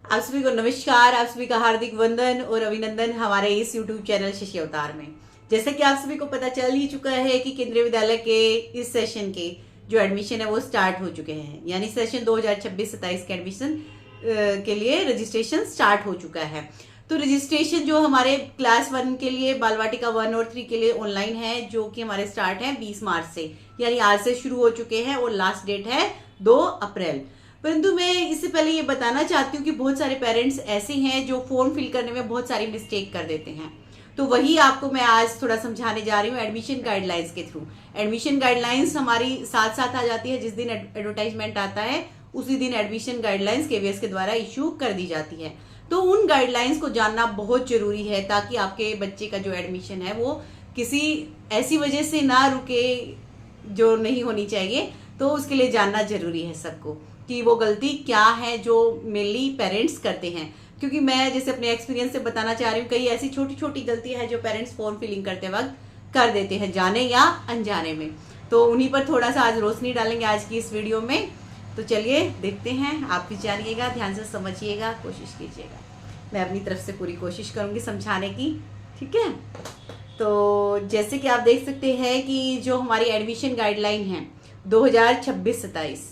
आप सभी को नमस्कार। आप सभी का हार्दिक वंदन और अभिनंदन हमारे इस YouTube चैनल शिष्य अवतार में। जैसे कि आप सभी को पता चल ही चुका है कि केंद्रीय विद्यालय के इस सेशन के जो एडमिशन है वो स्टार्ट हो चुके हैं, यानी सेशन 2026-27 के एडमिशन के लिए रजिस्ट्रेशन स्टार्ट हो चुका है। तो रजिस्ट्रेशन जो हमारे क्लास 1 के लिए बालवाटिका 1 और 3 के लिए ऑनलाइन है, जो कि हमारे स्टार्ट है 20 मार्च से, यानी आज से शुरू हो चुके हैं और लास्ट डेट है 2 अप्रैल। परंतु मैं इससे पहले ये बताना चाहती हूँ कि बहुत सारे पेरेंट्स ऐसे हैं जो फॉर्म फिल करने में बहुत सारी मिस्टेक कर देते हैं। तो वही आपको मैं आज थोड़ा समझाने जा रही हूँ एडमिशन गाइडलाइंस के थ्रू। एडमिशन गाइडलाइंस हमारी साथ साथ आ जाती है, जिस दिन एडवर्टाइजमेंट आता है उसी दिन एडमिशन गाइडलाइंस केवीएस के द्वारा इशू कर दी जाती है। तो उन गाइडलाइंस को जानना बहुत जरूरी है ताकि आपके बच्चे का जो एडमिशन है वो किसी ऐसी वजह से ना रुके जो नहीं होनी चाहिए। तो उसके लिए जानना जरूरी है सबको कि वो गलती क्या है जो मेनली पेरेंट्स करते हैं, क्योंकि मैं जैसे अपने एक्सपीरियंस से बताना चाह रही हूँ, कई ऐसी छोटी छोटी गलतियां हैं जो पेरेंट्स फॉर्म फिलिंग करते वक्त कर देते हैं, जाने या अनजाने में। तो उन्हीं पर थोड़ा सा आज रोशनी डालेंगे आज की इस वीडियो में। तो चलिए देखते हैं, आप भी जानिएगा, ध्यान से समझिएगा, कोशिश कीजिएगा। मैं अपनी तरफ से पूरी कोशिश करूंगी समझाने की, ठीक है। तो जैसे कि आप देख सकते हैं कि जो हमारी एडमिशन गाइडलाइन है 2026-27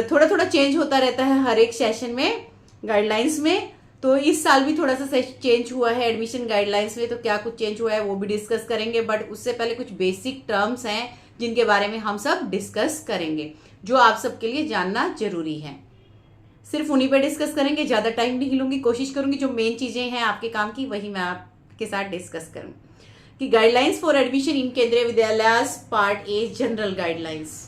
थोड़ा थोड़ा चेंज होता रहता है हर एक सेशन में गाइडलाइंस में। तो इस साल भी थोड़ा सा चेंज हुआ है एडमिशन गाइडलाइंस में। तो क्या कुछ चेंज हुआ है वो भी डिस्कस करेंगे, बट उससे पहले कुछ बेसिक टर्म्स हैं जिनके बारे में हम सब डिस्कस करेंगे, जो आप सबके लिए जानना जरूरी है। सिर्फ उन्हीं पे डिस्कस करेंगे, ज्यादा टाइम नहीं लूंगी, कोशिश करूंगी जो मेन चीजें हैं आपके काम की वही मैं आपके साथ डिस्कस करूं। कि गाइडलाइंस फॉर एडमिशन इन केंद्रीय विद्यालय पार्ट ए जनरल गाइडलाइंस।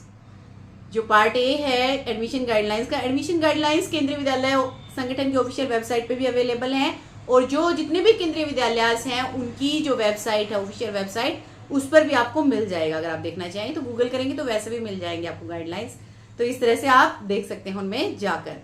जो पार्ट ए है एडमिशन गाइडलाइंस का, एडमिशन गाइडलाइंस केंद्रीय विद्यालय संगठन की ऑफिशियल वेबसाइट पे भी अवेलेबल है, और जो जितने भी केंद्रीय विद्यालय हैं उनकी जो वेबसाइट है ऑफिशियल वेबसाइट, उस पर भी आपको मिल जाएगा। अगर आप देखना चाहें तो गूगल करेंगे तो वैसे भी मिल जाएंगे आपको गाइडलाइंस। तो इस तरह से आप देख सकते हैं उनमें जाकर।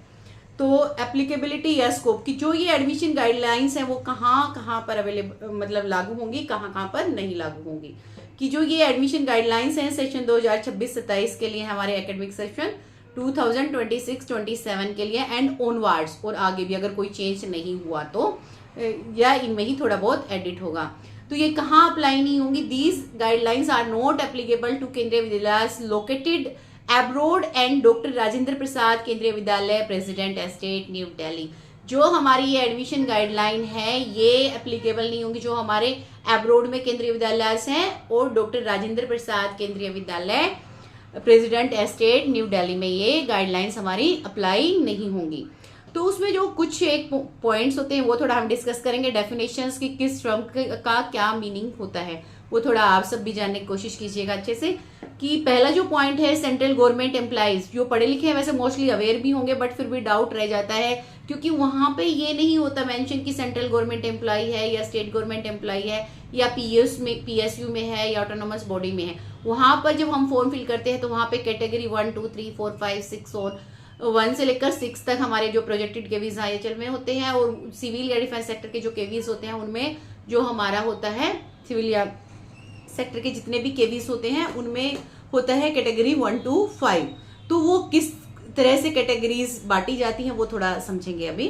तो एप्लीकेबिलिटी या स्कोप की जो ये एडमिशन गाइडलाइंस हैं वो कहाँ कहाँ पर अवेलेबल मतलब लागू होंगी, कहाँ कहाँ पर नहीं लागू होंगी। कि जो ये एडमिशन गाइडलाइंस हैं सेशन 2026-27 के लिए, हमारे एकेडमिक सेशन 2026-27 के लिए एंड ऑनवर्ड्स, और आगे भी अगर कोई चेंज नहीं हुआ तो या इनमें ही थोड़ा बहुत एडिट होगा। तो ये कहाँ अप्लाई नहीं होंगी? These guidelines are not applicable to Kendriya Vidyalaya located abroad and doctor Rajendra Prasad Kendriya Vidyalaya president estate new Delhi. जो हमारी ये एडमिशन गाइडलाइन है ये एप्लीकेबल नहीं होंगी जो हमारे एब्रोड में केंद्रीय विद्यालय हैं और doctor Rajendra Prasad Kendriya Vidyalaya president estate new Delhi में ये गाइडलाइंस हमारी अप्लाई नहीं होंगी। तो उसमें जो कुछ एक पॉइंट्स होते हैं वो थोड़ा हम डिस्कस करेंगे। डेफिनेशंस की किस टर्म का क्या मीनिंग होता है वो थोड़ा आप सब भी जानने की कोशिश कीजिएगा अच्छे से। कि पहला जो पॉइंट है सेंट्रल गवर्नमेंट एम्प्लॉइज, जो पढ़े लिखे हैं वैसे मोस्टली अवेयर भी होंगे, बट फिर भी डाउट रह जाता है क्योंकि वहां पे ये नहीं होता मेंशन कि सेंट्रल गवर्नमेंट एम्प्लॉय है या स्टेट गवर्नमेंट एम्प्लॉय है या पीएसयू में है या ऑटोनोमस बॉडी में है। वहां पर जब हम फॉर्म फिल करते हैं तो वहां पे कैटेगरी 1 2 3 4 5 6 और 1 से लेकर 6 तक हमारे जो प्रोजेक्टेड केवीज आईएचएल में होते हैं, और सिविल या डिफेंस सेक्टर के जो केवीज होते हैं उनमें जो हमारा होता है सिविल या सेक्टर के जितने भी केवीज होते हैं उनमें होता है कैटेगरी 1 to 5। तो वो किस तरह से कैटेगरीज बांटी जाती हैं वो थोड़ा समझेंगे अभी।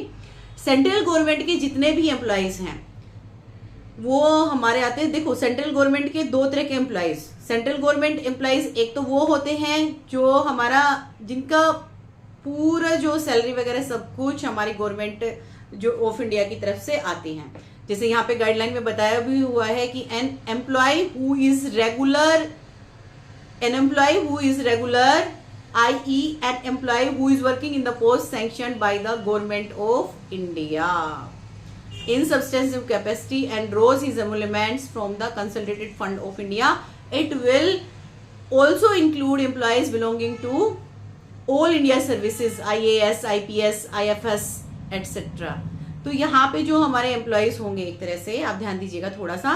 सेंट्रल गवर्नमेंट के जितने भी एम्प्लॉइज हैं वो हमारे आते हैं। देखो सेंट्रल गवर्नमेंट के दो तरह के एम्प्लॉइज, सेंट्रल गवर्नमेंट एम्प्लॉइज एक तो वो होते हैं जो हमारा जिनका पूरा जो सैलरी वगैरह सब कुछ हमारी गवर्नमेंट जो ऑफ इंडिया की तरफ से आती हैं। जैसे यहाँ पे गाइडलाइन में बताया भी हुआ है कि an employee who is regular, an employee who is regular, i.e. an employee who is working in the post sanctioned by the government of India in substantive capacity and draws his emoluments from the Consolidated Fund of India. It will also include employees belonging to all India services, IAS, IPS, IFS, etc. तो यहाँ पे जो हमारे employees होंगे एक तरह से आप ध्यान दीजिएगा थोड़ा सा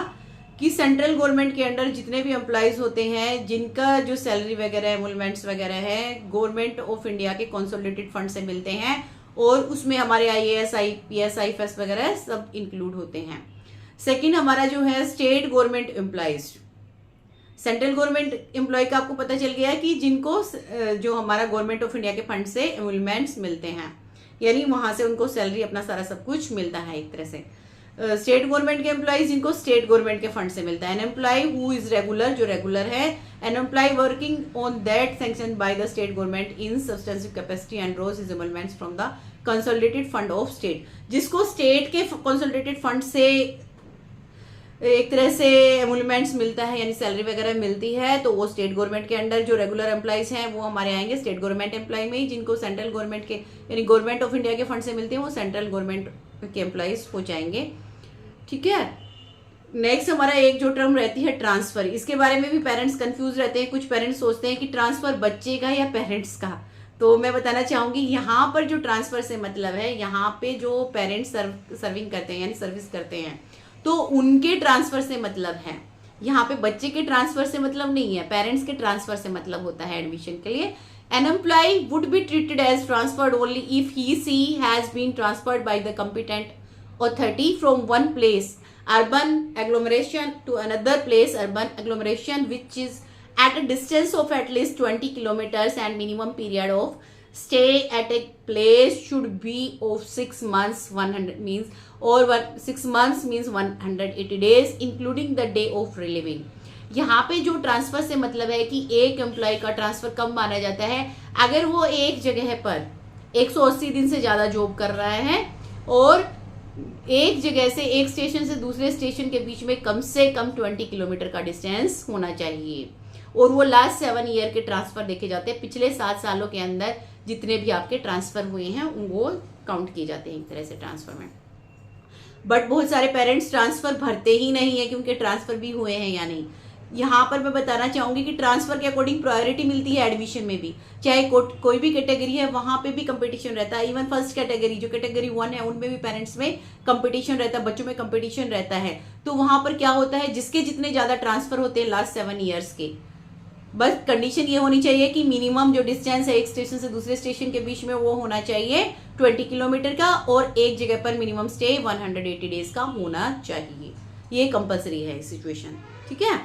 कि सेंट्रल गवर्नमेंट के अंडर जितने भी एम्प्लॉयज होते हैं जिनका जो सैलरी वगैरह एमोलमेंट्स वगैरह है गवर्नमेंट ऑफ इंडिया के कंसोलिडेटेड फंड से मिलते हैं, और उसमें हमारे आईएएस, आईपीएस, आईएफएस वगैरह सब इंक्लूड होते हैं। सेकंड हमारा जो है state government employees. Central government employee का आपको पता चल गया कि जिनको जो हमारा गवर्नमेंट ऑफ इंडिया के फंड से एमोलमेंट्स मिलते हैं, यानी वहां से उनको सैलरी अपना सारा सब कुछ मिलता है एक तरह से। स्टेट गवर्नमेंट के एम्प्लॉइज जिनको स्टेट गवर्नमेंट के फंड से मिलता है। An employee who is regular, जो रेगुलर है। An employee working on that sanction by the state government in substantive capacity and draws his emoluments from the consolidated fund of state. जिसको state के consolidated fund से एक तरह से emoluments मिलता है यानी सैलरी वगैरह मिलती है, तो वो स्टेट गवर्नमेंट के अंडर जो रेगुलर एम्प्लॉइज हैं वो हमारे आएंगे स्टेट गवर्नमेंट एम्प्लॉय में ही। जिनको सेंट्रल गवर्नमेंट के यानी गवर्नमेंट ऑफ इंडिया के फंड से मिलते हैं वो सेंट्रल गवर्नमेंट के एम्प्लॉइज हो जाएंगे। ठीक है। नेक्स्ट हमारा एक जो टर्म रहती है ट्रांसफर, इसके बारे में भी पेरेंट्स कंफ्यूज रहते हैं। कुछ पेरेंट्स सोचते हैं कि ट्रांसफर बच्चे का या पेरेंट्स का, तो मैं बताना चाहूंगी यहाँ पर जो ट्रांसफर से मतलब है, यहाँ पे जो पेरेंट्स सर्विंग करते हैं यानी सर्विस करते हैं तो उनके ट्रांसफर से मतलब है। यहाँ पे बच्चे के ट्रांसफर से मतलब नहीं है, पेरेंट्स के ट्रांसफर से मतलब होता है एडमिशन के लिए। An employee would be treated as transferred only if he/she has been transferred by the competent authority from one place, urban agglomeration, to another place, urban agglomeration, which is at a distance of at least 20 kilometers, and minimum period of stay at a place should be of 6 months, 100 means, or 6 months means 180 days, including the day of relieving. यहाँ पे जो transfer से मतलब है कि एक employ का transfer कब माना जाता है, अगर वो एक जगह पर 180 दिन से ज्यादा जॉब कर रहा है और एक जगह से एक स्टेशन से दूसरे स्टेशन के बीच में कम से कम 20 किलोमीटर का डिस्टेंस होना चाहिए। और वो लास्ट 7 ईयर के ट्रांसफर देखे जाते हैं, पिछले 7 सालों के अंदर जितने भी आपके ट्रांसफर हुए हैं वो काउंट किए जाते हैं एक तरह से ट्रांसफर में। बट बहुत सारे पेरेंट्स ट्रांसफर भरते ही नहीं है क्योंकि ट्रांसफर भी हुए हैं या नहीं। यहाँ पर मैं बताना चाहूंगी कि ट्रांसफर के अकॉर्डिंग प्रायोरिटी मिलती है एडमिशन में भी, चाहे कोई भी कैटेगरी है वहां पे भी कंपटीशन रहता है। इवन फर्स्ट कैटेगरी जो कैटेगरी 1 है उनमें भी पेरेंट्स में कंपटीशन रहता है, बच्चों में कंपटीशन रहता है। तो वहां पर क्या होता है, जिसके जितने ज्यादा ट्रांसफर होते हैं लास्ट 7 ईयर्स के, बस कंडीशन ये होनी चाहिए कि मिनिमम जो डिस्टेंस है एक स्टेशन से दूसरे स्टेशन के बीच में वो होना चाहिए 20 किलोमीटर का, और एक जगह पर मिनिमम स्टे 180 डेज का होना चाहिए। ये कंपलसरी है सिचुएशन। ठीक है,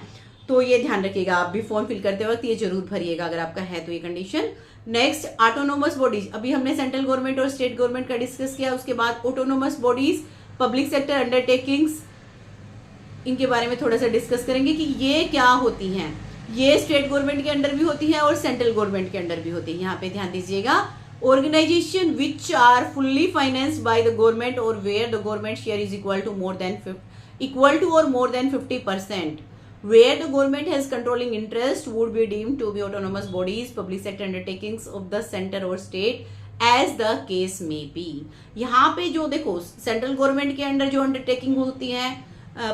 तो ये ध्यान रखिएगा, आप भी फॉर्म फिल करते वक्त ये जरूर भरिएगा अगर आपका है तो ये कंडीशन। नेक्स्ट ऑटोनोमस बॉडीज, अभी हमने सेंट्रल गवर्नमेंट और स्टेट गवर्नमेंट का डिस्कस किया। उसके बाद autonomous bodies, public sector undertakings, इनके बारे में थोड़ा सा डिस्कस करेंगे कि ये क्या होती हैं। ये स्टेट गवर्नमेंट के अंडर भी होती है और सेंट्रल गवर्नमेंट के अंडर भी होती है। यहाँ पे ध्यान दीजिएगा, organisation which are fully financed by the government और where the government share is equal to और more than 50%, where the government has controlling interest would be deemed to be autonomous bodies, public sector undertakings of the center or state as the case may be। यहाँ पे जो देखो central government के under जो undertaking होती हैं,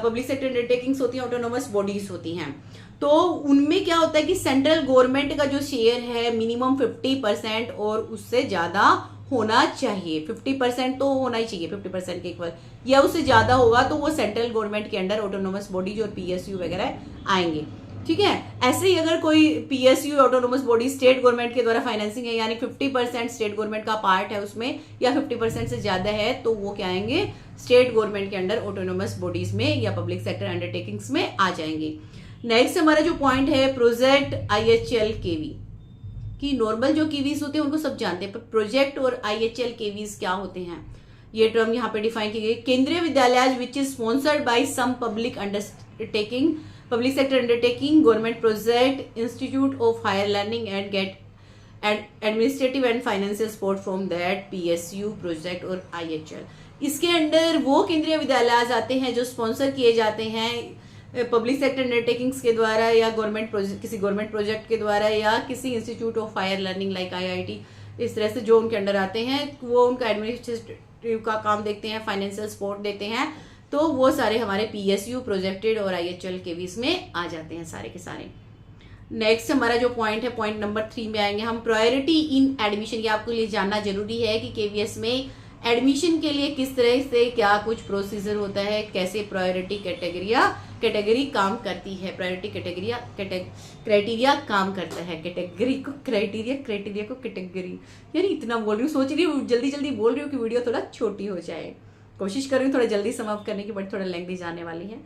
public sector undertakings होती हैं, ऑटोनोमस बॉडीज होती हैं, तो उनमें क्या होता है कि सेंट्रल गवर्नमेंट का जो शेयर है मिनिमम 50% और उससे ज्यादा होना चाहिए। 50% तो होना ही चाहिए, 50% के इक्वल या उससे ज्यादा होगा तो वो सेंट्रल गवर्नमेंट के अंडर ऑटोनोमस बॉडीज और पीएसयू वगैरह आएंगे। ठीक है, ऐसे ही अगर कोई PSU autonomous body state government के द्वारा फाइनेंसिंग है यानी 50% स्टेट गवर्नमेंट का पार्ट है उसमें या 50% से ज्यादा है, तो वो क्या आएंगे स्टेट गवर्नमेंट के अंडर ऑटोनोमस बॉडीज में या पब्लिक सेक्टर अंडरटेकिंग्स में आ जाएंगे। नेक्स्ट हमारा जो पॉइंट है प्रोजेक्ट IHL केवी, कि नॉर्मल जो केवीज होते हैं उनको सब जानते हैं, पर प्रोजेक्ट और IHL केवीज क्या होते हैं ये टर्म यहाँ पे डिफाइन की गई। Kendriya Vidyalaya which is sponsored by some public undertaking, public sector undertaking, government project, institute of higher learning and get administrative and financial support from that PSU project और IHL। इसके अंडर वो केंद्रीय विद्यालय आते हैं जो स्पॉन्सर किए जाते हैं पब्लिक सेक्टर अंडरटेकिंग्स के द्वारा या गवर्नमेंट प्रोजेक्ट, किसी गवर्नमेंट प्रोजेक्ट के द्वारा या किसी institute of higher learning like IIT, इस तरह से जो उनके अंडर आते हैं वो उनका एडमिनिस्ट्रेटिव का काम देखते हैं, फाइनेंशियल सपोर्ट देते हैं, तो वो सारे हमारे PSU प्रोजेक्टेड और IHL केवीज में आ जाते हैं सारे के सारे। नेक्स्ट हमारा जो पॉइंट है पॉइंट नंबर 3 में आएंगे हम, प्रायोरिटी इन एडमिशन। ये आपको लिए जानना जरूरी है कि KVS में एडमिशन के लिए किस तरह से क्या कुछ प्रोसीजर होता है, कैसे प्रायोरिटी कैटेगरी काम करती है, प्रायोरिटी क्राइटेरिया काम करता है, कैटेगरी को क्राइटेरिया को कैटेगरी, यानी इतना बोल रही हूँ, सोच रही हूँ जल्दी बोल रही हूँ कि वीडियो थोड़ा छोटी हो जाए, कोशिश कर रही हूँ थोड़ा जल्दी समाप्त करने की, बट थोड़ा लेंथी जाने वाली है।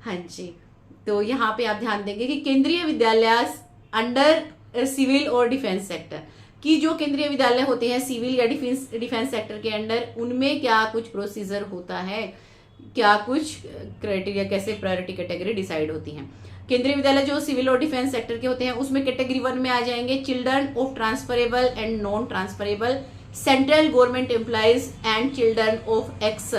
हाँ जी, तो यहाँ पे आप ध्यान देंगे कि केंद्रीय विद्यालय अंडर सिविल और डिफेंस सेक्टर, कि जो केंद्रीय विद्यालय होते हैं सिविल या डिफेंस सेक्टर के अंडर, उनमें क्या कुछ प्रोसीजर होता है, क्या कुछ क्राइटेरिया, कैसे प्रायोरिटी कैटेगरी डिसाइड होती हैं। केंद्रीय विद्यालय जो सिविल और डिफेंस सेक्टर के होते हैं उसमें कैटेगरी 1 में आ जाएंगे children of transferable and non transferable central government employees and children of ex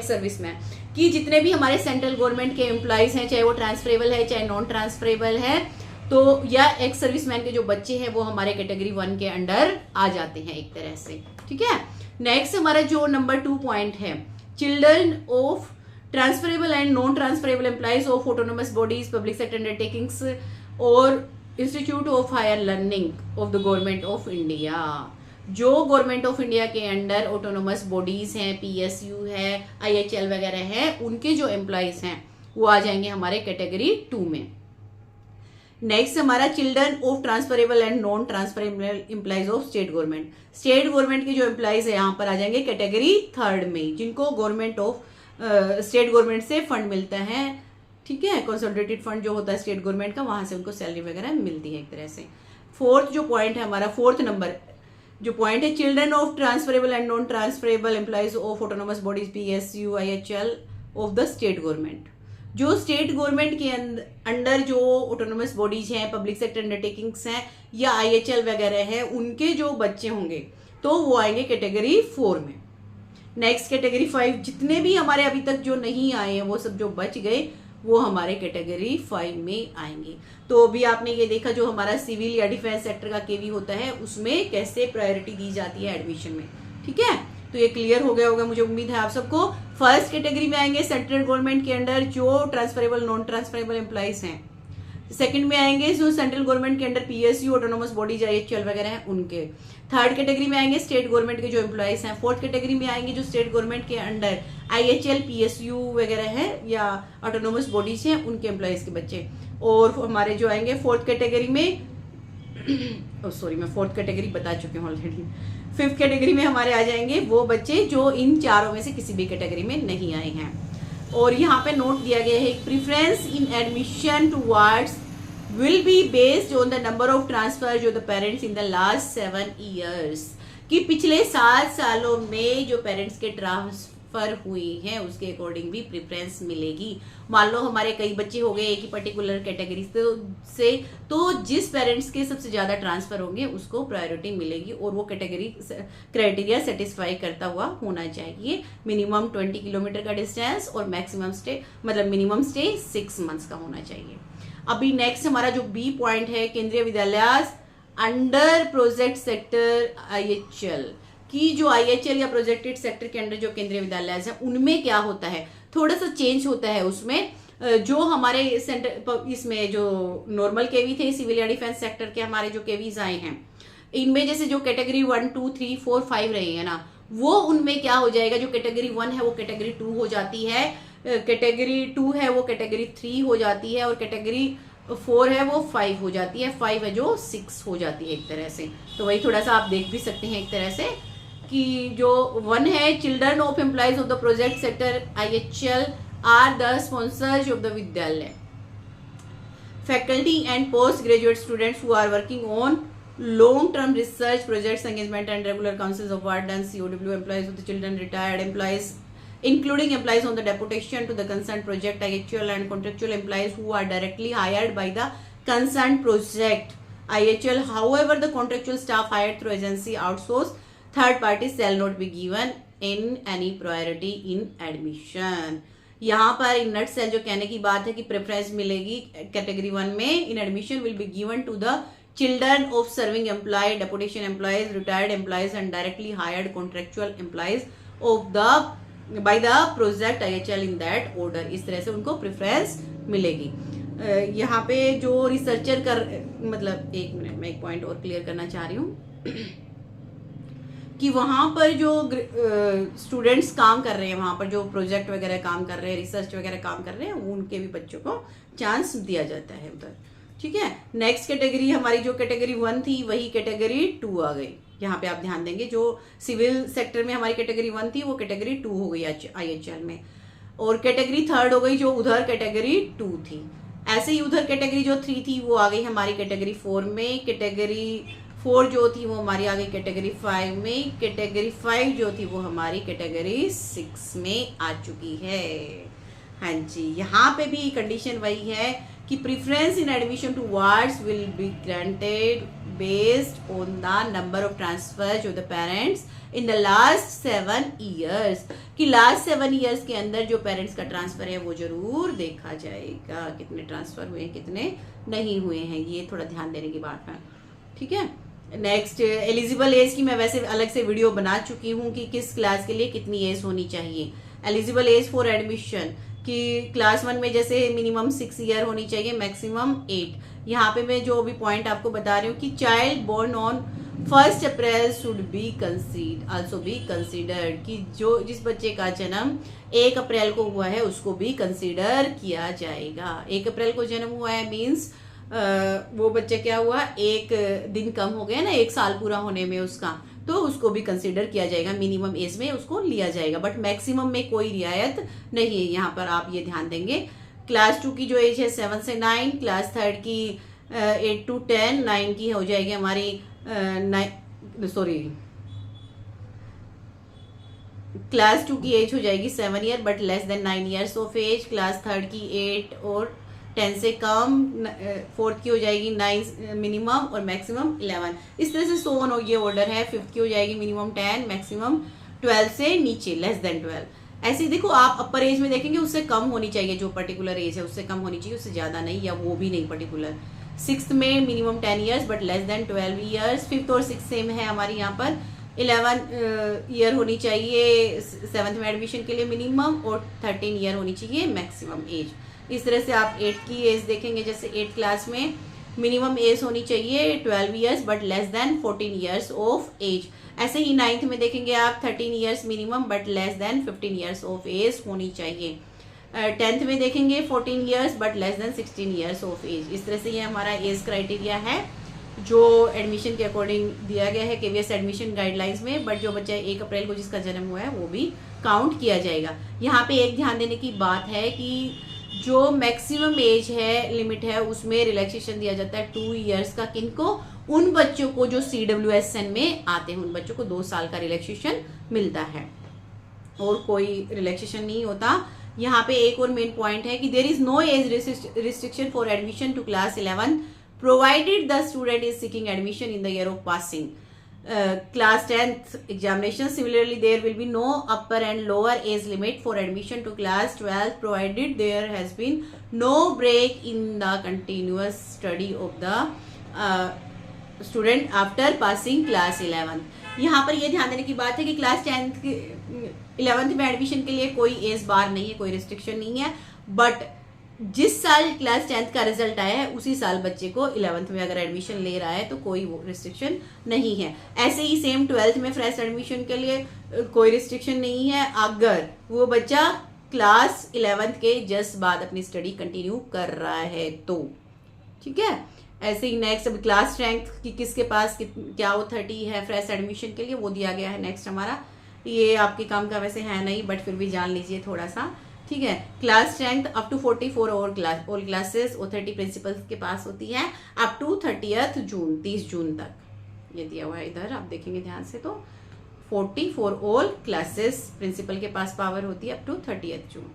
serviceman, कि जितने भी हमारे सेंट्रल गवर्नमेंट के एम्प्लॉइज हैं, चाहे वो ट्रांसफरेबल है चाहे नॉन ट्रांसफरेबल है, तो या एक्स सर्विसमैन के जो बच्चे हैं वो हमारे कैटेगरी 1 के अंडर आ जाते हैं एक तरह से। ठीक है, नेक्स्ट हमारा जो नंबर 2 पॉइंट है, children of transferable and non transferable employees of autonomous bodies, public sector undertakings और institute of higher learning of the government of India. जो गवर्नमेंट ऑफ इंडिया के अंडर ऑटोनोमस बॉडीज हैं, PSU है, IHL वगैरह है, उनके जो एम्प्लॉइज हैं वो आ जाएंगे हमारे कैटेगरी 2 में। नेक्स्ट हमारा children of transferable and non transferable employees of state government के जो एम्प्लॉइज है यहाँ पर आ जाएंगे कैटेगरी 3 में, जिनको गवर्नमेंट ऑफ स्टेट गवर्नमेंट से फंड मिलता है। ठीक है, कंसोलिडेटेड फंड जो होता है स्टेट गवर्नमेंट का, वहां से उनको सैलरी वगैरह मिलती है एक तरह से। 4th जो पॉइंट है हमारा, 4th नंबर जो पॉइंट है, children of transferable and non transferable employees of autonomous bodies PSU IHL of the state government. जो स्टेट गवर्नमेंट के अंडर जो ऑटोनोमस बॉडीज हैं, पब्लिक सेक्टर अंडरटेकिंग्स हैं या IHL वगैरह है, उनके जो बच्चे होंगे तो वो आएंगे कैटेगरी 4 में। नेक्स्ट कैटेगरी 5, जितने भी हमारे अभी तक जो नहीं आए हैं वो सब जो बच गए वो हमारे कैटेगरी 5 में आएंगे। तो अभी आपने ये देखा जो हमारा सिविल या डिफेंस सेक्टर का केवी होता है उसमें कैसे प्रायोरिटी दी जाती है एडमिशन में। ठीक है, तो ये क्लियर हो गया होगा, मुझे उम्मीद है आप सबको। फर्स्ट कैटेगरी में आएंगे सेंट्रल गवर्नमेंट के अंडर जो ट्रांसफरेबल नॉन ट्रांसफरेबल एम्प्लॉइज हैं। सेकंड में आएंगे जो सेंट्रल गवर्नमेंट के under PSU autonomous bodies IHL वगैरह हैं उनके। थर्ड कैटेगरी में आएंगे स्टेट गवर्नमेंट के जो एम्प्लॉइज हैं। फोर्थ कैटेगरी में आएंगे जो स्टेट गवर्नमेंट के अंडर IHL PSU वगैरह है या ऑटोनोमस बॉडीज हैं उनके एम्प्लॉइज के बच्चे। और हमारे जो आएंगे फोर्थ कैटेगरी में मैं फोर्थ कैटेगरी बता चुकी हूँ ऑलरेडी। फिफ्थ कैटेगरी में हमारे आ जाएंगे वो बच्चे जो इन चारों में से किसी भी कैटेगरी में नहीं आए हैं। और यहाँ पे नोट दिया गया है, preference in admission towards will be based on the number of transfer जो the parents in the last 7 years, कि पिछले 7 सालों में जो पेरेंट्स के ट्रांसफर हुई हैं उसके अकॉर्डिंग भी प्रेफरेंस मिलेगी। मान लो हमारे कई बच्चे हो गए एक ही पर्टिकुलर कैटेगरी से, तो जिस पेरेंट्स के सबसे ज्यादा ट्रांसफर होंगे उसको प्रायोरिटी मिलेगी और वो कैटेगरी क्राइटेरिया सेटिस्फाई करता हुआ होना चाहिए। मिनिमम 20 किलोमीटर का डिस्टेंस और maximum stay minimum stay 6 months का होना चाहिए। अभी नेक्स्ट हमारा जो बी पॉइंट है, केंद्रीय विद्यालय अंडर प्रोजेक्ट सेक्टर IHL, कि जो IHL या प्रोजेक्टेड सेक्टर के अंडर जो केंद्रीय विद्यालय हैं उनमें क्या होता है, थोड़ा सा चेंज होता है उसमें। जो हमारे सेंटर इसमें जो नॉर्मल केवी थे सिविल या डिफेंस सेक्टर के हमारे जो केवीज आए हैं, इनमें जैसे जो कैटेगरी 1 2 3 4 5 रहे हैं ना, वो उनमें क्या हो जाएगा, जो कैटेगरी 1 है वो कैटेगरी 2 हो जाती है, कैटेगरी 2 है वो कैटेगरी 3 हो जाती है और कैटेगरी 4 है वो 5 हो जाती है, 5 है जो 6 हो जाती है एक तरह से। तो वही थोड़ा सा आप देख भी सकते हैं एक तरह से कि जो 1 है, children of employees of the project sector IHL are the sponsors of the Vidyalaya, faculty and post graduate students who are working on long term research projects engagement and regular councils of ward and COW employees of the children, retired employees including employees on the deputation to the concerned project IHL and contractual employees who are directly hired by the concerned project IHL. However, the contractual staff hired through agency outsource third parties shall not be given in any priority in admission. यहाँ पर इन नट cell जो कहने की बात है कि preference मिलेगी category 1 में, in admission will be given to the children of serving employee, deputation employees, retired employees and directly hired contractual employees of the by the project IHL in that order. इस तरह से उनको preference मिलेगी। यहाँ पे जो researcher मतलब एक मिनट में एक पॉइंट और क्लियर करना चाह रही हूँ कि वहाँ पर जो स्टूडेंट्स काम कर रहे हैं, वहाँ पर जो प्रोजेक्ट वगैरह काम कर रहे हैं, रिसर्च वगैरह काम कर रहे हैं, उनके भी बच्चों को चांस दिया जाता है उधर। ठीक है, नेक्स्ट कैटेगरी हमारी जो कैटेगरी 1 थी वही कैटेगरी 2 आ गई। यहाँ पे आप ध्यान देंगे जो सिविल सेक्टर में हमारी कैटेगरी 1 थी वो कैटेगरी 2 हो गई IHL में, और कैटेगरी 3 हो गई जो उधर कैटेगरी 2 थी। ऐसे ही उधर कैटेगरी जो 3 थी वो आ गई हमारी कैटेगरी 4 में, कैटेगरी 4 जो थी वो हमारी आ गई कैटेगरी 5 में, कैटेगरी 5 जो थी वो हमारी कैटेगरी 6 में आ चुकी है। हाँ जी, यहाँ पे भी कंडीशन वही है कि preference in admission towards will be granted based on the number of transfer of the parents in the last 7 years, कि लास्ट 7 ईयर्स के अंदर जो पेरेंट्स का ट्रांसफर है वो जरूर देखा जाएगा, कितने ट्रांसफर हुए हैं कितने नहीं हुए हैं, ये थोड़ा ध्यान देने की बात है। ठीक है, नेक्स्ट एलिजिबल एज की मैं वैसे अलग से वीडियो बना चुकी हूँ कि किस क्लास के लिए कितनी एज होनी चाहिए। एलिजिबल एज फॉर एडमिशन कि क्लास 1 में जैसे मिनिमम 6 ईयर होनी चाहिए, मैक्सिमम 8। यहाँ पे मैं जो भी पॉइंट आपको बता रही हूँ कि child born on 1 April should be also be considered, कि जो जिस बच्चे का जन्म 1 अप्रैल को हुआ है उसको भी कंसीडर किया जाएगा। 1 अप्रैल को जन्म हुआ है मीन्स वो बच्चा क्या हुआ, 1 दिन कम हो गया ना 1 साल पूरा होने में उसका, तो उसको भी कंसीडर किया जाएगा, मिनिमम एज में उसको लिया जाएगा, बट मैक्सिमम में कोई रियायत नहीं है। यहाँ पर आप ये ध्यान देंगे। क्लास 2 की जो एज है 7 से 9, क्लास 3 की 8 to 10, 9 की हो जाएगी हमारी क्लास 2 की एज हो जाएगी 7 year but less than 9 years of age. Class 3 की 8 और 10 से कम। 4th की हो जाएगी 9 मिनिमम और मैक्सिमम 11। इस तरह से सो ऑन ये ऑर्डर है। 5th की हो जाएगी मिनिमम 10, मैक्सिमम 12 से नीचे लेस देन 12। ऐसे ही देखो आप अपर एज में देखेंगे उससे कम होनी चाहिए, जो पर्टिकुलर एज है उससे कम होनी चाहिए, उससे ज्यादा नहीं, या वो भी नहीं पर्टिकुलर। 6th में minimum 10 years but less then 12 years. 5th और 6th सेम है हमारी यहाँ पर। 11 ईयर होनी चाहिए 7th में एडमिशन के लिए मिनिमम, और 13 ईयर होनी चाहिए मैक्सिमम एज। इस तरह से आप 8th की एज देखेंगे, जैसे 8th क्लास में मिनिमम एज होनी चाहिए 12 years but less than 14 years of age. ऐसे ही 9th में देखेंगे आप 13 years minimum but less than 15 years of age होनी चाहिए। 10th में देखेंगे 14 years but less than 16 years of age. इस तरह से ये हमारा एज क्राइटेरिया है जो एडमिशन के अकॉर्डिंग दिया गया है केवीएस एडमिशन गाइडलाइंस में। बट जो बच्चा 1 अप्रैल को जिसका जन्म हुआ है वो भी काउंट किया जाएगा। यहाँ पे एक ध्यान देने की बात है कि जो मैक्सिमम एज है लिमिट है उसमें रिलैक्सेशन दिया जाता है 2 ईयर्स का। किनको? उन बच्चों को जो CWSN में आते हैं, उन बच्चों को 2 साल का रिलैक्सेशन मिलता है और कोई रिलैक्सेशन नहीं होता। यहाँ पे एक और मेन पॉइंट है कि there is no age restriction for admission to class 11 provided the student is seeking admission in the year of passing class 10th examination. Similarly, there will be no upper and lower age limit for admission to class 12 provided there has been no break in the continuous study of the student after passing class 11. यहाँ पर ये ध्यान देने की बात है कि class 10th 11th में एडमिशन के लिए कोई एज बार नहीं है, कोई रिस्ट्रिक्शन नहीं है। बट जिस साल क्लास 10th का रिजल्ट आया है उसी साल बच्चे को 11th में अगर एडमिशन ले रहा है तो कोई वो रिस्ट्रिक्शन नहीं है। ऐसे ही सेम 12th में फ्रेश एडमिशन के लिए कोई रिस्ट्रिक्शन नहीं है अगर वो बच्चा क्लास 11th के जस्ट बाद अपनी स्टडी कंटिन्यू कर रहा है तो। ठीक है, ऐसे ही नेक्स्ट अब क्लास स्ट्रेंथ की किसके पास क्या वो 30 है फ्रेश एडमिशन के लिए, वो दिया गया है। नेक्स्ट हमारा ये आपके काम का वैसे है नहीं बट फिर भी जान लीजिए थोड़ा सा। ठीक है, class strength up to 44 all classes और 30 प्रिंसिपल्स के पास होती है अप टू 30 जून 30 जून तक। ये दिया हुआ है इधर, आप देखेंगे ध्यान से तो 44 ऑल क्लासेस प्रिंसिपल के पास पावर होती है अप टू 30 जून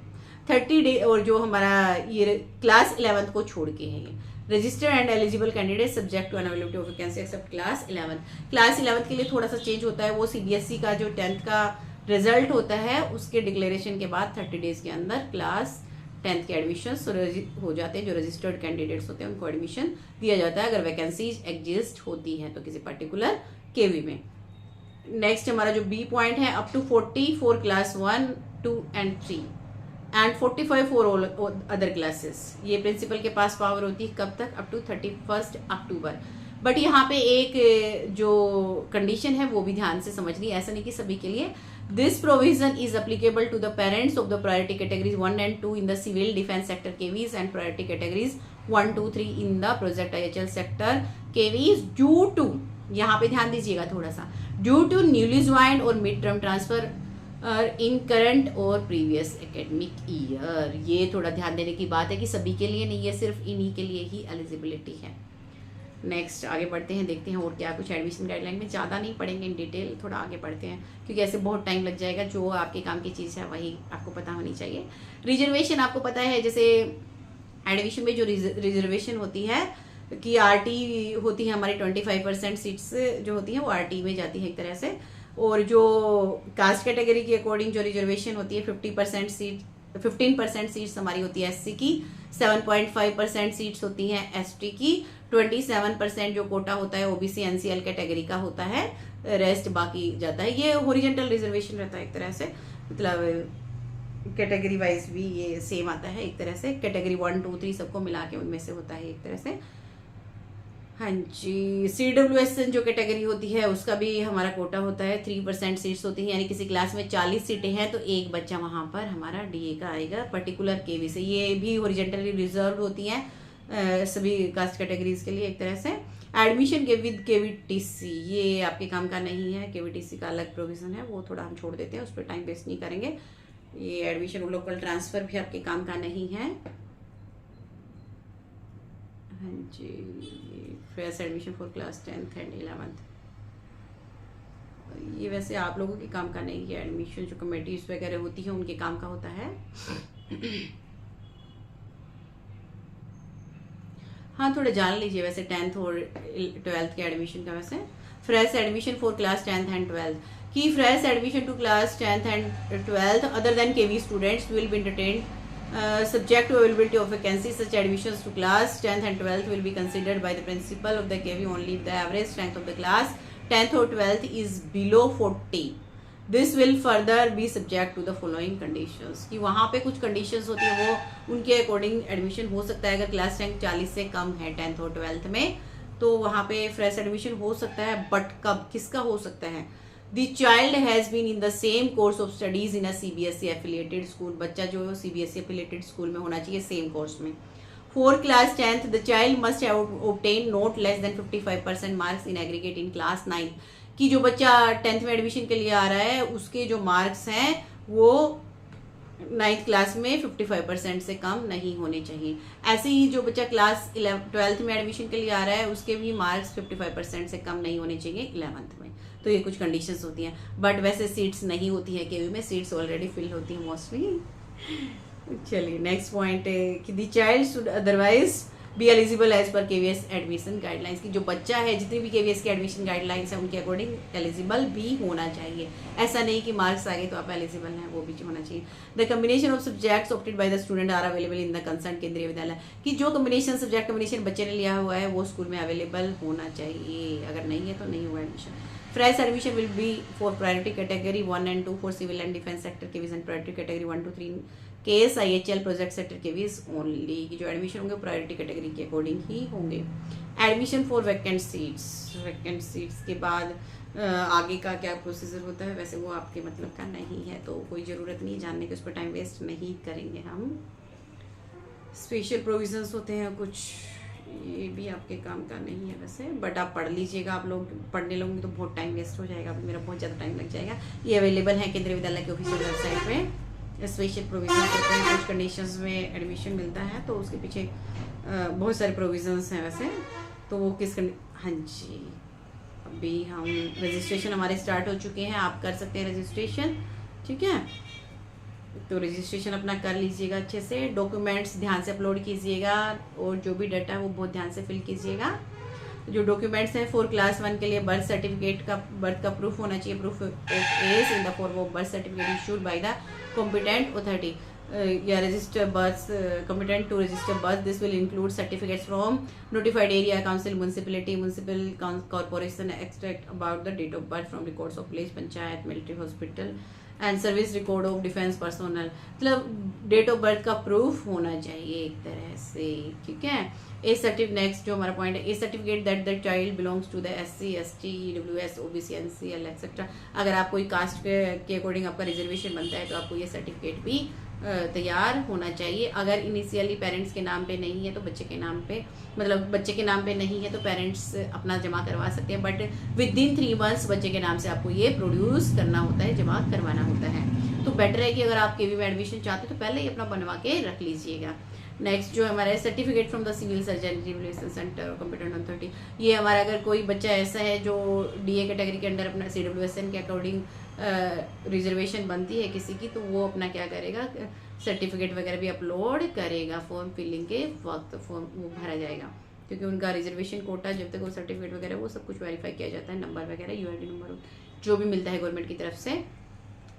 30 डे। और जो हमारा ये क्लास 11th को छोड़ के है, registered and eligible candidate subject to unavailability of vacancy except class 11th। Class 11th के लिए थोड़ा सा चेंज होता है, वो CBSE का जो 10th का रिजल्ट होता है उसके डिक्लेरेशन के बाद 30 डेज के अंदर क्लास 10th के एडमिशन हो जाते हैं। जो रजिस्टर्ड कैंडिडेट्स होते हैं उनको एडमिशन दिया जाता है अगर वैकेंसीज एग्जिस्ट होती है तो किसी पर्टिकुलर केवी में। नेक्स्ट हमारा जो बी पॉइंट है up to 40 for class 1, 2 and 3 and 45 for all other classes. ये प्रिंसिपल के पास पावर होती है कब तक? Up to 31 October. बट यहाँ पे एक जो कंडीशन है वो भी ध्यान से समझनी, ऐसा नहीं कि सभी के लिए। This provision is applicable to the parents of the priority categories 1 and 2 in the civil defence sector KVs and priority categories 1, 2, 3 in the project IHL sector KVs due to, यहाँ पे ध्यान दीजिएगा थोड़ा सा, ड्यू टू न्यूली ज्वाइंड और mid term transfer in current और previous academic year. ये थोड़ा ध्यान देने की बात है कि सभी के लिए नहीं है, सिर्फ इन्हीं के लिए ही एलिजिबिलिटी है। नेक्स्ट आगे बढ़ते हैं, देखते हैं और क्या कुछ एडमिशन गाइडलाइन में। ज़्यादा नहीं पढ़ेंगे इन डिटेल, थोड़ा आगे बढ़ते हैं क्योंकि ऐसे बहुत टाइम लग जाएगा। जो आपके काम की चीज़ है वही आपको पता होनी चाहिए। रिजर्वेशन आपको पता है, जैसे एडमिशन में जो रिजर्वेशन होती है कि आरटी होती है हमारी 25% सीट्स जो होती हैं वो आरटी में जाती है एक तरह से। और जो कास्ट कैटेगरी के अकॉर्डिंग जो रिजर्वेशन होती है 15% सीट्स हमारी होती है एससी की, 7.5% सीट्स होती हैं एसटी की, 27% जो कोटा होता है ओबीसी एनसीएल कैटेगरी का होता है, रेस्ट बाकी जाता है। ये हॉरिजॉन्टल रिजर्वेशन रहता है एक तरह से, मतलब कैटेगरी वाइज भी ये सेम आता है एक तरह से। कैटेगरी 1 2 3 सबको मिला के उनमें से होता है एक तरह से। हाँ जी, CWS जो कैटेगरी होती है उसका भी हमारा कोटा होता है, 3% सीट्स होती हैं, यानी किसी क्लास में 40 सीटें हैं तो एक बच्चा वहाँ पर हमारा डीए का आएगा पर्टिकुलर केवी से। ये भी हॉरिजॉन्टली रिजर्व होती हैं सभी कास्ट कैटेगरीज के लिए एक तरह से। एडमिशन के विद केवीटीसी ये आपके काम का नहीं है, केवीटीसी का अलग प्रोविजन है, वो थोड़ा हम छोड़ देते हैं, उस पर टाइम वेस्ट नहीं करेंगे। ये एडमिशन लोकल ट्रांसफर भी आपके काम का नहीं है। हाँ जी, fresh admission for class 10th and 11th ये वैसे आप लोगों के काम का नहीं है। एडमिशन जो कमेटीज वगैरह होती है उनके काम का होता है। हाँ, थोड़ा जान लीजिए वैसे 10th और 12th के एडमिशन का। वैसे fresh admission for class 10th and 12th की fresh admission to class 10th and 12th other than KV students will be entertained subject to availability of vacancies. Such admissions to class 10th and 12th will be considered by the principal of the KV only if the average strength of the class 10th or 12th is below 40. This will further be subject to the following conditions. कि वहाँ पे कुछ conditions होती है वो उनके according admission हो सकता है। अगर क्लास रैंक 40 से कम है 10th और 12th में तो वहाँ पे फ्रेश एडमिशन हो सकता है। बट कब किसका हो सकता है? The child has been in the same course of studies in a CBSE affiliated school. बच्चा जो है CBSE affiliated school में होना चाहिए सेम कोर्स में। For class 10th, the child must have obtained not less than 55% marks in aggregate in class 9th. कि जो बच्चा 10th में एडमिशन के लिए आ रहा है उसके जो मार्क्स हैं वो 9th क्लास में 55% से कम नहीं होने चाहिए। ऐसे ही जो बच्चा क्लास 12th में एडमिशन के लिए आ रहा है उसके भी मार्क्स 55% से कम नहीं होने चाहिए 11th में। तो ये कुछ कंडीशंस होती हैं। बट वैसे सीट्स नहीं होती है केवी में, सीट्स ऑलरेडी फिल होती हैं मोस्टली। चलिए नेक्स्ट पॉइंट है कि the child should otherwise be eligible as पर केवीएस एडमिशन गाइडलाइंस। की जो बच्चा है जितनी भी केवीएस की एडमिशन गाइडलाइंस है उनके अकॉर्डिंग एलिजिबल भी होना चाहिए। ऐसा नहीं कि मार्क्स आ गए तो आप एलिजिबल हैं, वो भी होना चाहिए। The combination of subjects opted by the student are available in the concern Kendriya Vidyalaya. कि जो कम्बिनेशन सब्जेक्ट कम्बिनेशन बच्चे ने लिया हुआ है वो स्कूल में अवेलेबल होना चाहिए, अगर नहीं है तो नहीं होगा admission. Fresh admission will be for priority category 1 and 2 for civil and defense sector KVs and priority category 1 to 3 case IHL project sector KVs only. की जो एडमिशन होंगे प्रायोरिटी कैटेगरी के अकॉर्डिंग ही होंगे। एडमिशन फॉर वैकेंट सीट्स के बाद आगे का क्या प्रोसीजर होता है वैसे वो आपके मतलब का नहीं है तो कोई ज़रूरत नहीं जानने की, उस पर टाइम वेस्ट नहीं करेंगे हम। स्पेशल प्रोविजंस होते हैं कुछ, ये भी आपके काम का नहीं है वैसे, बट आप पढ़ लीजिएगा। आप लोग पढ़ने लगोगे तो बहुत टाइम वेस्ट हो जाएगा, मेरा बहुत ज़्यादा टाइम लग जाएगा। ये अवेलेबल है केंद्रीय विद्यालय के ऑफिशियल वेबसाइट पे। स्पेशल प्रोविजन होते हैं, कुछ कंडीशंस में एडमिशन मिलता है तो उसके पीछे बहुत सारे प्रोविजंस हैं वैसे, तो वो हाँ जी, अभी हम रजिस्ट्रेशन हमारे स्टार्ट हो चुके हैं, आप कर सकते हैं रजिस्ट्रेशन, ठीक है। तो रजिस्ट्रेशन अपना कर लीजिएगा अच्छे से। डॉक्यूमेंट्स ध्यान से अपलोड कीजिएगा और जो भी डाटा है वो बहुत ध्यान से फिल कीजिएगा। जो डॉक्यूमेंट्स हैं फॉर क्लास 1 के लिए बर्थ सर्टिफिकेट का, बर्थ का प्रूफ होना चाहिए, proof of age in the form of birth certificate issued by the competent authority या register birth competent to register birth. This will include certificates from notified area council, municipality, municipal corporation, extract about the date of birth from records of village panchayat, military hospital and service record of defence personnel. मतलब date of birth का proof होना चाहिए एक तरह से, ठीक है। A certificate, next जो हमारा पॉइंट है, a certificate that the child belongs to the SC, ST, EWS, OBC, NCL etcetera. अगर आप कोई कास्ट के अकॉर्डिंग आपका रिजर्वेशन बनता है तो आपको ये सर्टिफिकेट भी तैयार होना चाहिए। अगर इनिशियली पेरेंट्स के नाम पे नहीं है तो बच्चे के नाम पे, मतलब बच्चे के नाम पे नहीं है तो पेरेंट्स अपना जमा करवा सकते हैं, बट विद इन 3 months बच्चे के नाम से आपको ये प्रोड्यूस करना होता है, जमा करवाना होता है। तो बेटर है कि अगर आप केवी में एडमिशन चाहते हो तो पहले ही अपना बनवा के रख लीजिएगा। नेक्स्ट जो हमारा है certificate from the civil surgeon revolution centre और कंप्यूटर अथॉरिटी, ये हमारा अगर कोई बच्चा ऐसा है जो डीए कैटेगरी के अंडर अपना CWSN के अकॉर्डिंग रिजर्वेशन बनती है किसी की, तो वो अपना क्या करेगा, सर्टिफिकेट वगैरह भी अपलोड करेगा। फॉर्म फिलिंग के वक्त फॉर्म वो भरा जाएगा, क्योंकि उनका रिजर्वेशन कोटा जब तक वो सर्टिफिकेट वगैरह वो सब कुछ वेरीफाई किया जाता है, नंबर वगैरह UID नंबर जो भी मिलता है गवर्नमेंट की तरफ से।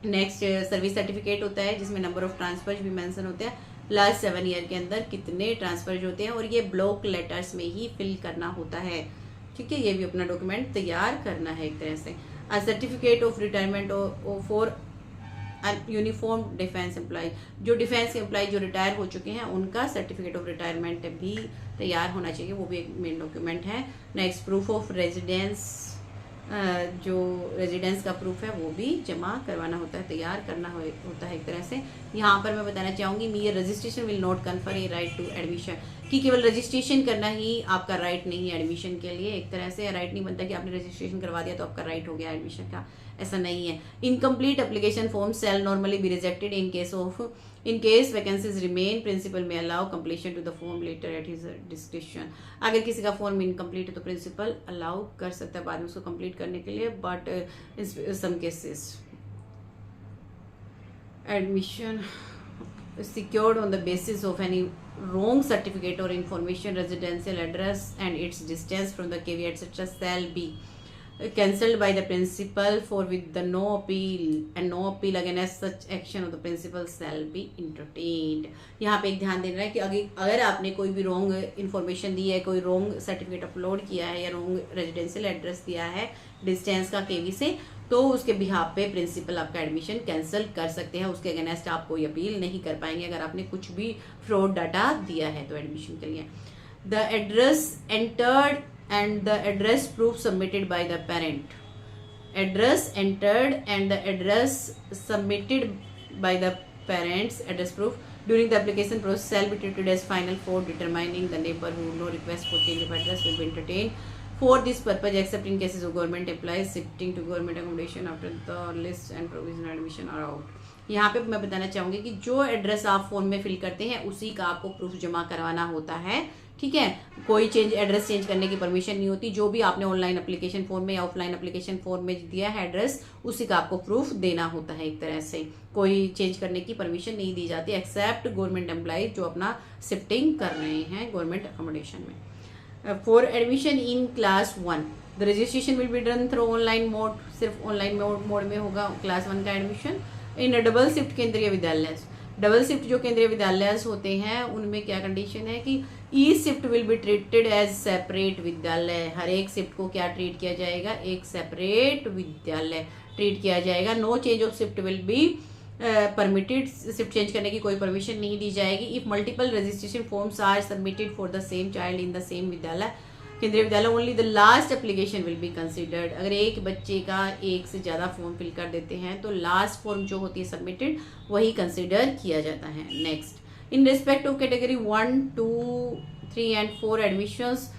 नेक्स्ट सर्विस सर्टिफिकेट होता है जिसमें नंबर ऑफ ट्रांसफर्स भी मेंशन होते हैं, लास्ट 7 ईयर के अंदर कितने ट्रांसफर्स होते हैं, और ये ब्लॉक लेटर्स में ही फिल करना होता है। ठीक है, ये भी अपना डॉक्यूमेंट तैयार करना है एक तरह से। Certificate of retirement for uniform defence employee, जो डिफेंस एम्प्लॉय जो रिटायर हो चुके हैं उनका सर्टिफिकेट ऑफ रिटायरमेंट भी तैयार होना चाहिए, वो भी एक मेन डॉक्यूमेंट है। नेक्स्ट प्रूफ ऑफ रेजिडेंस, जो रेजिडेंस का प्रूफ है वो भी जमा करवाना होता है, तैयार करना होता है एक तरह से। यहाँ पर मैं बताना चाहूँगी ये registration will not confer a right to admission, कि केवल रजिस्ट्रेशन करना ही आपका राइट नहीं है एडमिशन के लिए। एक तरह से राइट नहीं बनता कि आपने रजिस्ट्रेशन करवा दिया तो आपका राइट हो गया एडमिशन का, ऐसा नहीं है। Incomplete application form shell normally be rejected in case vacancies remain, principal may allow completion to the form later at his discretion। अगर किसी का फॉर्म इनकम्प्लीट है तो प्रिंसिपल अलाउ कर सकता है बाद में उसको कंप्लीट करने के लिए, but in some cases admission secured on the basis of any wrong certificate or information, residential address and its distance from the KV etc. shall be cancelled by the principal for with the no appeal and no appeal against such action of the principal shall be entertained। यहाँ पे एक ध्यान देना है कि अगर आपने कोई भी रॉन्ग इन्फॉर्मेशन दी है, कोई रॉन्ग सर्टिफिकेट अपलोड किया है या रॉन्ग रेजिडेंशियल एड्रेस दिया है डिस्टेंस का केवी से, तो उसके बिहाफ पे प्रिंसिपल आपका एडमिशन कैंसिल कर सकते हैं। उसके अगेंस्ट आप कोई अपील नहीं कर पाएंगे अगर आपने कुछ भी फ्रॉड डाटा दिया है तो एडमिशन के लिए। The address entered and the address proof submitted by the parent, address entered and the address submitted by the parents address proof during the application process shall be treated as final for determining the neighborhood। No request for change of address will be entertained for this purpose except in cases of government employees shifting to government accommodation after the list and provisional admission are out। यहाँ पे मैं बताना चाहूँगी कि जो address आप form में fill करते हैं उसी का आपको प्रूफ जमा करवाना होता है। ठीक है, कोई एड्रेस चेंज करने की परमिशन नहीं होती। जो भी आपने ऑनलाइन एप्लीकेशन फॉर्म में या ऑफलाइन एप्लीकेशन फॉर्म में दिया है एड्रेस, उसी का आपको प्रूफ देना होता है। एक तरह से कोई चेंज करने की परमिशन नहीं दी जाती एक्सेप्ट गवर्नमेंट एम्प्लॉय जो अपना शिफ्टिंग कर रहे हैं गवर्नमेंट अकोमोडेशन में। For admission in class 1 the registration will be done through online mode, सिर्फ ऑनलाइन मोड में होगा क्लास 1 का एडमिशन। इन डबल शिफ्ट केंद्रीय विद्यालय, डबल शिफ्ट जो केंद्रीय विद्यालय होते हैं उनमें क्या कंडीशन है कि each shift will be treated as separate विद्यालय। हर एक शिफ्ट को क्या ट्रीट किया जाएगा, एक सेपरेट विद्यालय ट्रीट किया जाएगा। No change of shift will be permitted, shift change करने की कोई परमिशन नहीं दी जाएगी। If multiple registration forms are submitted for the same child in the same विद्यालय Kendriya Vidyalaya only the last application will be considered. अगर एक बच्चे का एक से ज़्यादा फॉर्म फिल कर देते हैं तो लास्ट फॉर्म जो होती है सबमिटेड वही कंसिडर किया जाता है। Next in respect of category 1, 2, 3 and 4 admissions,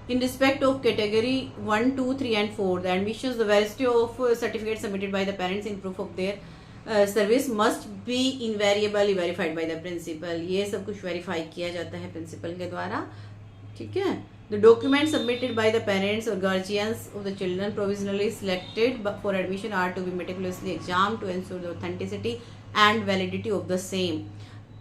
in respect of category 1, 2, 3 and 4 the admissions, the validity of certificates submitted by the parents in proof of their service must be invariably verified by the principal. ये सब कुछ verify किया जाता है principal के द्वारा। ठीक है, the document submitted by the parents और guardians of the children provisionally selected for admission are to be meticulously exam to ensure the authenticity and validity of the same,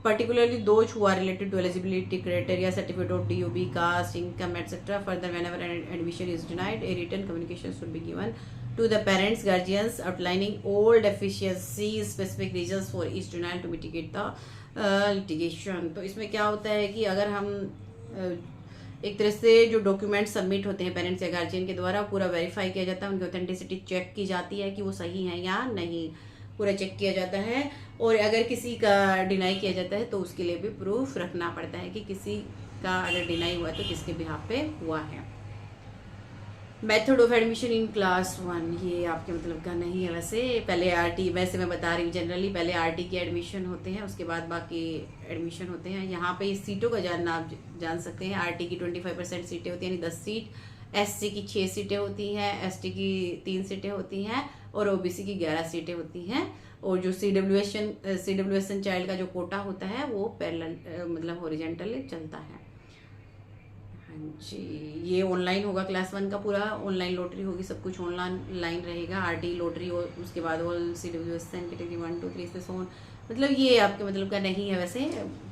particularly those who are related to eligibility criteria, certificate of DOB, caste, income, etc. Further, whenever an admission is denied, a written communication should be given to the parents, guardians, outlining all deficiencies, specific reasons for each denial to mitigate the litigation। तो इसमें क्या होता है कि अगर हम एक तरह से जो डॉक्यूमेंट सबमिट होते हैं पेरेंट्स या गार्जियन के द्वारा पूरा वेरीफाई किया जाता है, उनकी ऑथेंटिसिटी चेक की जाती है कि वो सही है या नहीं, पूरा चेक किया जाता है। और अगर किसी का डिनाई किया जाता है तो उसके लिए भी प्रूफ रखना पड़ता है कि किसी का अगर डिनाई हुआ तो किसके बिहाफ पे हुआ है। Method of admission in class 1, ये आपके मतलब का नहीं है। वैसे पहले आरटी, वैसे मैं बता रही हूँ जनरली पहले आरटी के एडमिशन होते हैं, उसके बाद बाकी एडमिशन होते हैं। यहाँ पे सीटों का जानना आप जान सकते हैं। आरटी की 25% सीटें होती हैं, यानी 10 सीट, एससी की 6 सीटें होती हैं, एसटी की 3 सीटें होती हैं, और ओबीसी की 11 सीटें होती हैं। और जो CWSN चाइल्ड का जो कोटा होता है वो पैरेलल मतलब हॉरिजेंटल चलता है। हाँ जी, ये ऑनलाइन होगा, क्लास 1 का पूरा ऑनलाइन लॉटरी होगी, सब कुछ ऑनलाइन रहेगा। आरटी लॉटरी और उसके बाद ऑल CWSN कैटेगरी 1 2 3 से सोन, मतलब ये आपके मतलब का नहीं है वैसे,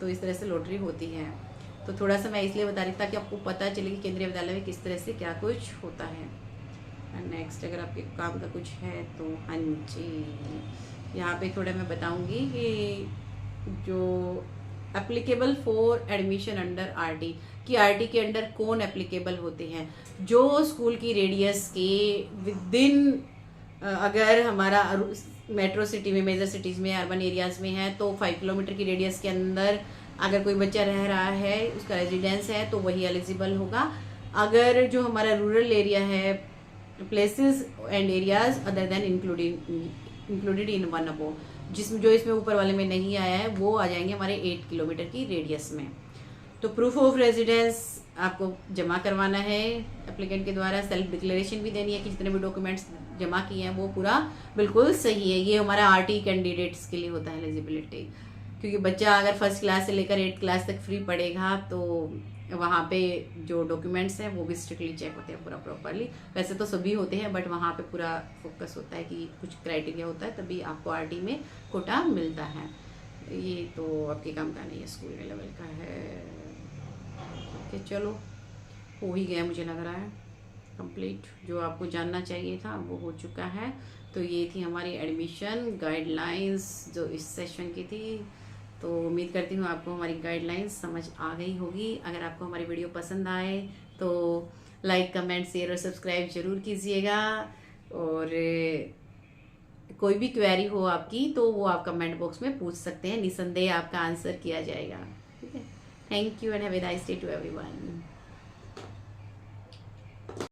तो इस तरह से लॉटरी होती है। तो थोड़ा सा मैं इसलिए बता रही ताकि आपको पता चले कि केंद्रीय विद्यालय में किस तरह से क्या कुछ होता है। नेक्स्ट अगर आपके काम का कुछ है तो हाँ जी, यहाँ पे थोड़ा मैं बताऊंगी कि जो applicable for admission under RT, कि आरटी के अंडर कौन एप्लीकेबल होते हैं। जो स्कूल की रेडियस के विदिन, अगर हमारा मेट्रो सिटी में, मेजर सिटीज़ में, अर्बन एरियाज़ में है तो 5 किलोमीटर की रेडियस के अंदर अगर कोई बच्चा रह रहा है, उसका रेजिडेंस है, तो वही एलिजिबल होगा। अगर जो हमारा रूरल एरिया है, places and areas other than included in one above, जिसमें जो इसमें ऊपर वाले में नहीं आया है वो आ जाएंगे हमारे 8 किलोमीटर की रेडियस में। तो प्रूफ ऑफ रेजिडेंस आपको जमा करवाना है एप्लीकेंट के द्वारा। सेल्फ डिक्लेरेशन भी देनी है कि जितने भी डॉक्यूमेंट्स जमा किए हैं वो पूरा बिल्कुल सही है। ये हमारा आरटी कैंडिडेट्स के लिए होता है एलिजिबिलिटी, क्योंकि बच्चा अगर फर्स्ट क्लास से लेकर 8 क्लास तक फ्री पढ़ेगा तो वहाँ पे जो डॉक्यूमेंट्स हैं वो भी स्ट्रिक्टली चेक होते हैं पूरा प्रॉपरली। वैसे तो सभी होते हैं बट वहाँ पे पूरा फोकस होता है कि कुछ क्राइटेरिया होता है तभी आपको आरटी में कोटा मिलता है। ये तो आपके काम का नहीं है, स्कूल के लेवल का है। ओके चलो, हो ही गया मुझे लग रहा है कंप्लीट। जो आपको जानना चाहिए था वो हो चुका है। तो ये थी हमारी एडमिशन गाइडलाइंस जो इस सेशन की थी। तो उम्मीद करती हूँ आपको हमारी गाइडलाइंस समझ आ गई होगी। अगर आपको हमारी वीडियो पसंद आए तो लाइक, कमेंट, शेयर और सब्सक्राइब जरूर कीजिएगा। और कोई भी क्वेरी हो आपकी तो वो आप कमेंट बॉक्स में पूछ सकते हैं, निसंदेह आपका आंसर किया जाएगा। ठीक है, thank you and have a nice day to everyone.